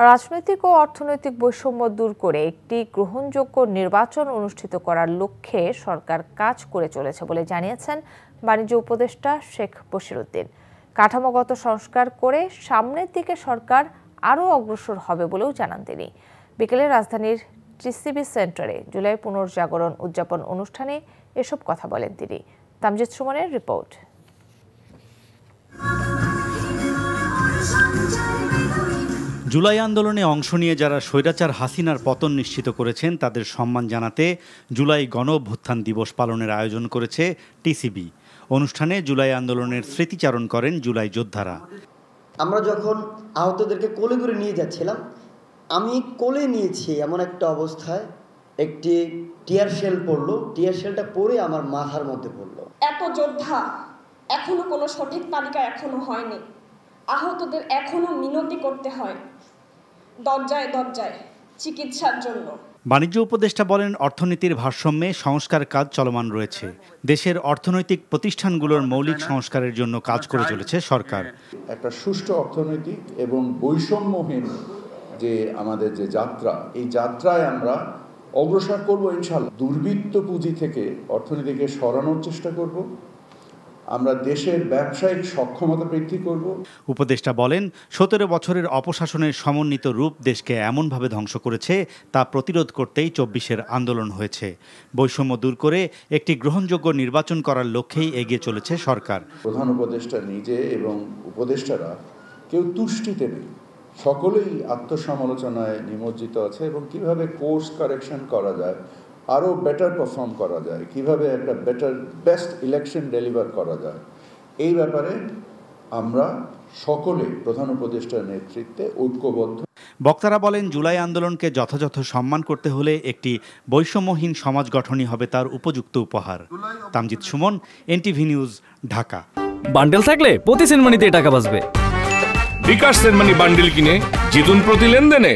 রাজনৈতিক ও অর্থনৈতিক বৈষম্য দূর করে একটি গ্রহণযোগ্য নির্বাচন অনুষ্ঠিত করার লক্ষ্যে সরকার কাজ করে চলেছে বলে জানিয়েছেন বাণিজ্য উপদেষ্টা শেখ বশিরউদ্দিন। কাঠামোগত সংস্কার করে সামনের দিকে সরকার আরও অগ্রসর হবে বলেও জানান তিনি। বিকেলে রাজধানীর টিসিবি সেন্টারে জুলাই পুনর্জাগরণ উদযাপন অনুষ্ঠানে এসব কথা বলেন তিনি। তামজিদ সুমনের রিপোর্ট। জুলাই আন্দোলনে অংশ নিয়ে যারা স্বৈরাচার হাসিনার পতন নিশ্চিত করেছেন তাদের সম্মান জানাতে জুলাই গণ অভ্যুত্থান দিবস পালনের আয়োজন করেছে টিসিবি। অনুষ্ঠানে জুলাই আন্দোলনের স্মৃতিচারণ করেন জুলাই যোদ্ধারা। আমরা যখন আহতদেরকে কোলে করে নিয়ে যাচ্ছিলাম, আমি কোলে নিয়েছি এমন একটা অবস্থায় একটি টিয়ার শেল পড়লো। টিয়ার শেলটা পড়ে আমার মাথার মধ্যে পড়লো। এত যোদ্ধা, এখনো কোনো সঠিক তালিকা এখনো হয়নি। আহতদের এখনো মিনতি করতে হয় দরজায় দরজায় চিকিৎসার জন্য। বাণিজ্য উপদেষ্টা বলেন, অর্থনীতির ভারসাম্যে সংস্কার কাজ চলমান রয়েছে। দেশের অর্থনৈতিক প্রতিষ্ঠানগুলোর মৌলিক সংস্কারের জন্য কাজ করে চলেছে সরকার। একটা সুষ্ঠু অর্থনৈতিক এবং বৈষম্যহীন যে আমাদের যে যাত্রা, এই যাত্রায় আমরা অগ্রসর করব ইনশাআল্লাহ। দুর্বৃত্ত পুঁজি থেকে অর্থনীতিকে সরানোর চেষ্টা করব। আমরা দেশের ব্যবসায়িক সক্ষমতা বৃদ্ধি করব। উপদেষ্টা বলেন, 17 বছরের অপশাসনের সমন্বিত রূপ দেশকে এমনভাবে ধ্বংস করেছে তা প্রতিরোধ করতেই 24-এর আন্দোলন হয়েছে। বৈষম্য দূর করে একটি গ্রহণযোগ্য নির্বাচন করার লক্ষ্যেই এগিয়ে চলেছে সরকার। প্রধান উপদেষ্টা নিজে এবং উপদেষ্টারা কেউ তুষ্টিতে নেই, সকলেই আত্মসমালোচনায় নিমজ্জিত আছে এবং কিভাবে কোর্স কারেকশন করা যায়, আরও বেটার পারফর্ম করা যায়, কিভাবে একটা বেস্ট ইলেকশন ডেলিভার করা যায়, এই ব্যাপারে আমরা সকলে প্রধান উপদেষ্টার নেতৃত্বে ঐক্যবদ্ধ। বক্তারা বলেন, জুলাই আন্দোলনকে যথাযথ সম্মান করতে হলে একটি বৈষম্যহীন সমাজ গঠনই হবে তার উপযুক্ত উপহার। Tamjid Suman, NTV news, Dhaka. Bundle থাকলে প্রতি সেনমানিতে টাকা বাঁচবে। বিকাশ সেনমানি বান্ডেল কিনে জিতুন প্রতি লেনদেনে।